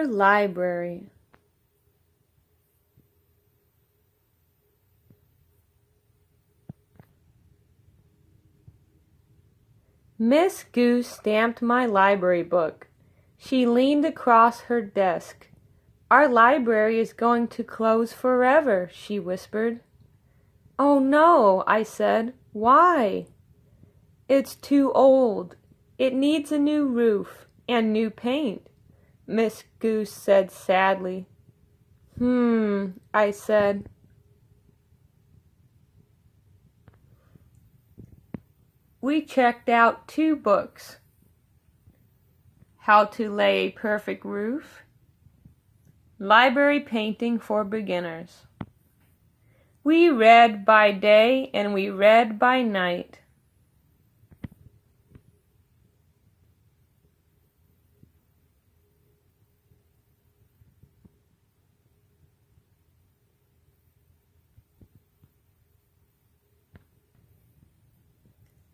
Our library. Miss Goose stamped my library book. She leaned across her desk. Our library is going to close forever, she whispered. Oh no, I said. Why? It's too old. It needs a new roof and new paint, Miss Goose said sadly. I said. We checked out 2 books. How to Lay a Perfect Roof, Library Painting for Beginners. We read by day and we read by night.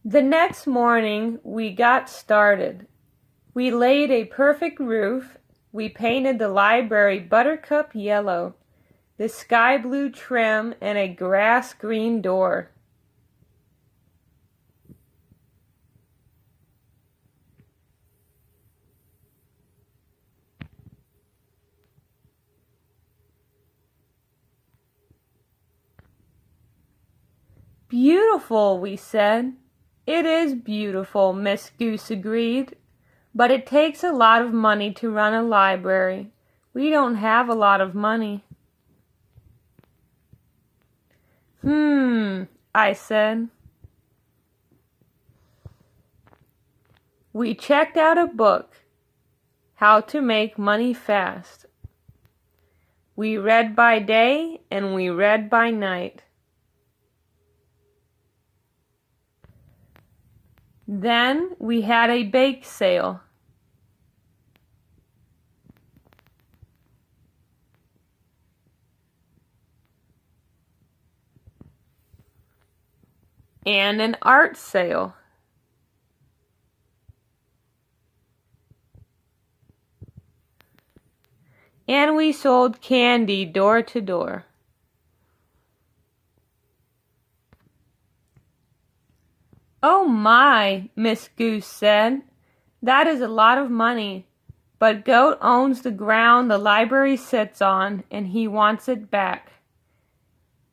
The next morning we got started. We laid a perfect roof. We painted the library buttercup yellow, the sky blue trim, and a grass green door. Beautiful, we said. It is beautiful, Miss Goose agreed. But it takes a lot of money to run a library. We don't have a lot of money. I said. We checked out a book, How to Make Money Fast. We read by day and we read by night. Then we had a bake sale. And an art sale. And we sold candy door to door. Oh my, Miss Goose said. That is a lot of money. But Goat owns the ground the library sits on, and he wants it back.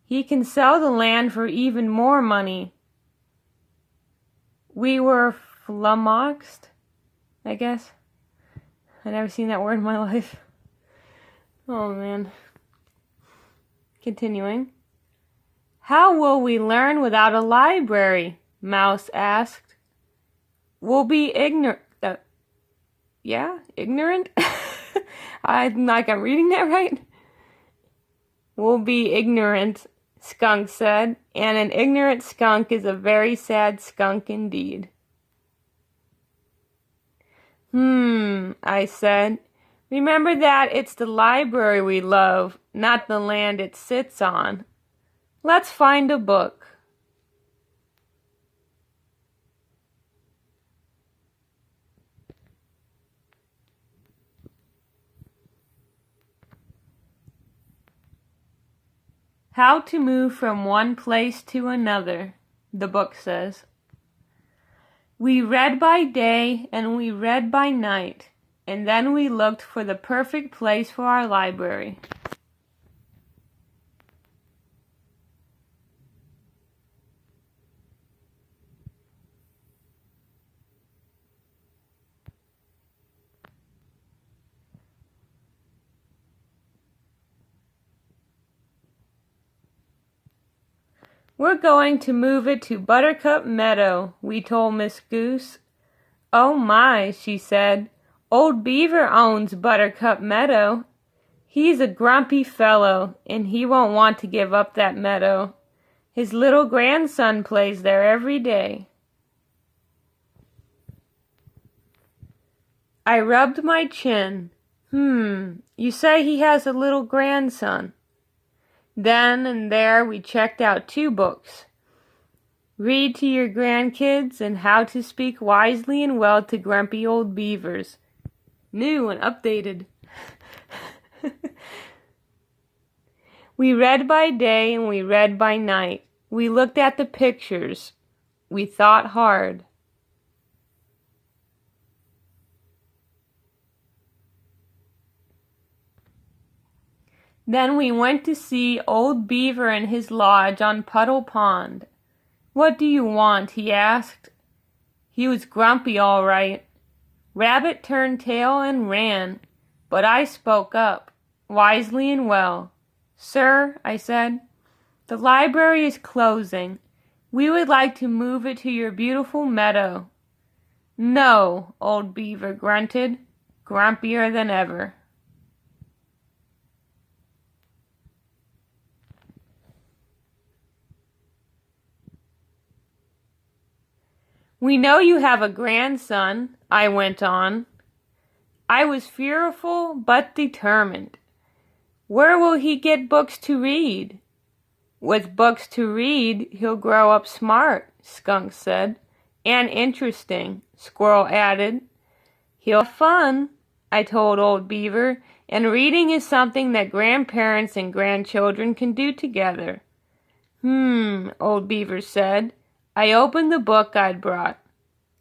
He can sell the land for even more money. We were flummoxed, I guess. I've never seen that word in my life. Oh man. Continuing. How will we learn without a library? Mouse asked. We'll be ignorant. Ignorant? I'm reading that right. We'll be ignorant, Skunk said, and an ignorant skunk is a very sad skunk indeed. I said. Remember that it's the library we love, not the land it sits on. Let's find a book. How to Move from One Place to Another, the book says. We read by day and we read by night, and then we looked for the perfect place for our library. We're going to move it to Buttercup Meadow, we told Miss Goose. Oh my, she said. Old Beaver owns Buttercup Meadow. He's a grumpy fellow, and he won't want to give up that meadow. His little grandson plays there every day. I rubbed my chin. You say he has a little grandson. Then and there we checked out 2 books. Read to Your Grandkids and How to Speak Wisely and Well to Grumpy Old Beavers. New and updated. We read by day and we read by night. We looked at the pictures. We thought hard. Then we went to see old Beaver in his lodge on Puddle Pond. "What do you want?" he asked. He was grumpy, all right. Rabbit turned tail and ran, but I spoke up, wisely and well. "Sir," I said, "the library is closing. We would like to move it to your beautiful meadow." "No," old Beaver grunted, grumpier than ever. "We know you have a grandson," I went on. I was fearful but determined. "Where will he get books to read?" "With books to read, he'll grow up smart," Skunk said. "And interesting," Squirrel added. "He'll have fun," I told old Beaver, "and reading is something that grandparents and grandchildren can do together." Old Beaver said. I opened the book I'd brought.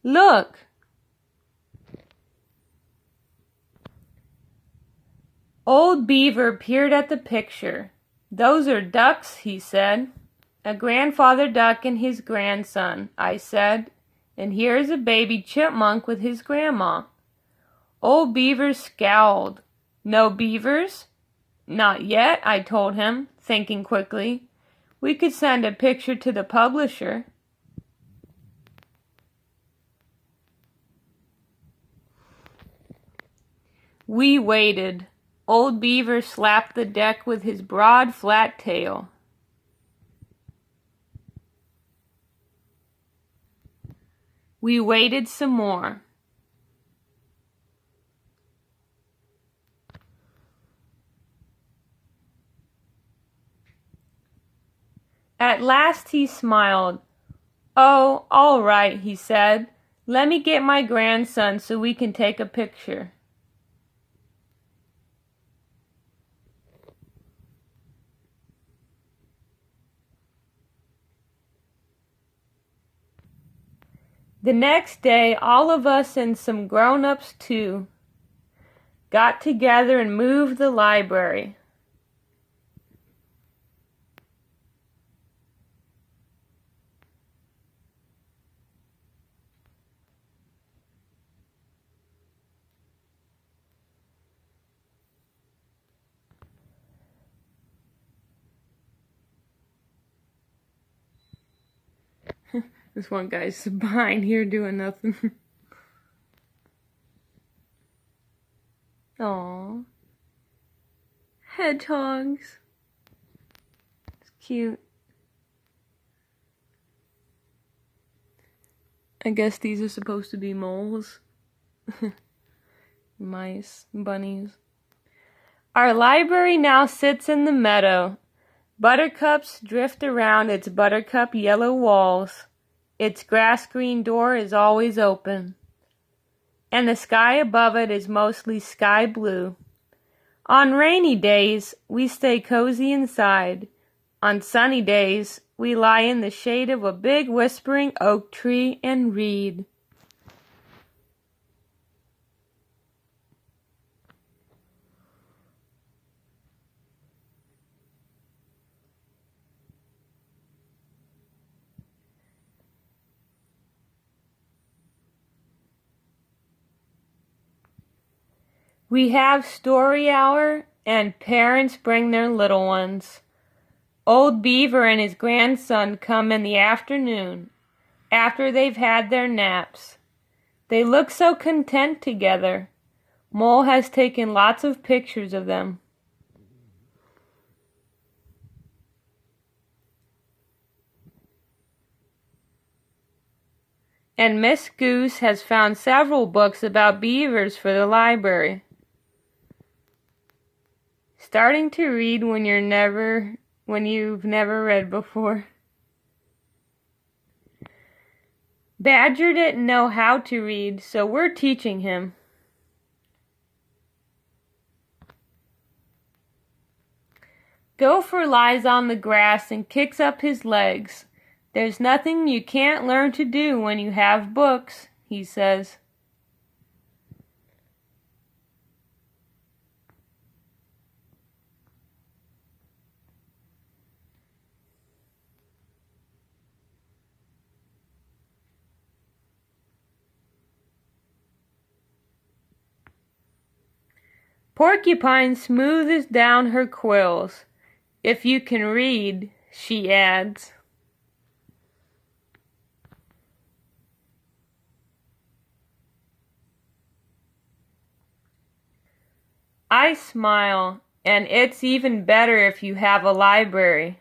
"Look!" Old Beaver peered at the picture. "Those are ducks," he said. "A grandfather duck and his grandson," I said. "And here's a baby chipmunk with his grandma." Old Beaver scowled. "No beavers?" "Not yet," I told him, thinking quickly. "We could send a picture to the publisher." We waited. Old Beaver slapped the deck with his broad, flat tail. We waited some more. At last he smiled. "Oh, all right," he said. "Let me get my grandson so we can take a picture." The next day, all of us and some grown-ups too got together and moved the library. This one guy's behind here doing nothing. Aww. Hedgehogs. It's cute. I guess these are supposed to be moles. Mice, bunnies. Our library now sits in the meadow. Buttercups drift around its buttercup yellow walls. Its grass-green door is always open, and the sky above it is mostly sky blue. On rainy days, we stay cozy inside. On sunny days, we lie in the shade of a big whispering oak tree and read. We have story hour, and parents bring their little ones. Old Beaver and his grandson come in the afternoon, after they've had their naps. They look so content together. Mole has taken lots of pictures of them. And Miss Goose has found several books about beavers for the library. Starting to read when you've never read before. Badger didn't know how to read, so we're teaching him. Gopher lies on the grass and kicks up his legs. There's nothing you can't learn to do when you have books, he says. Porcupine smoothes down her quills. If you can read, she adds. I smile, and it's even better if you have a library.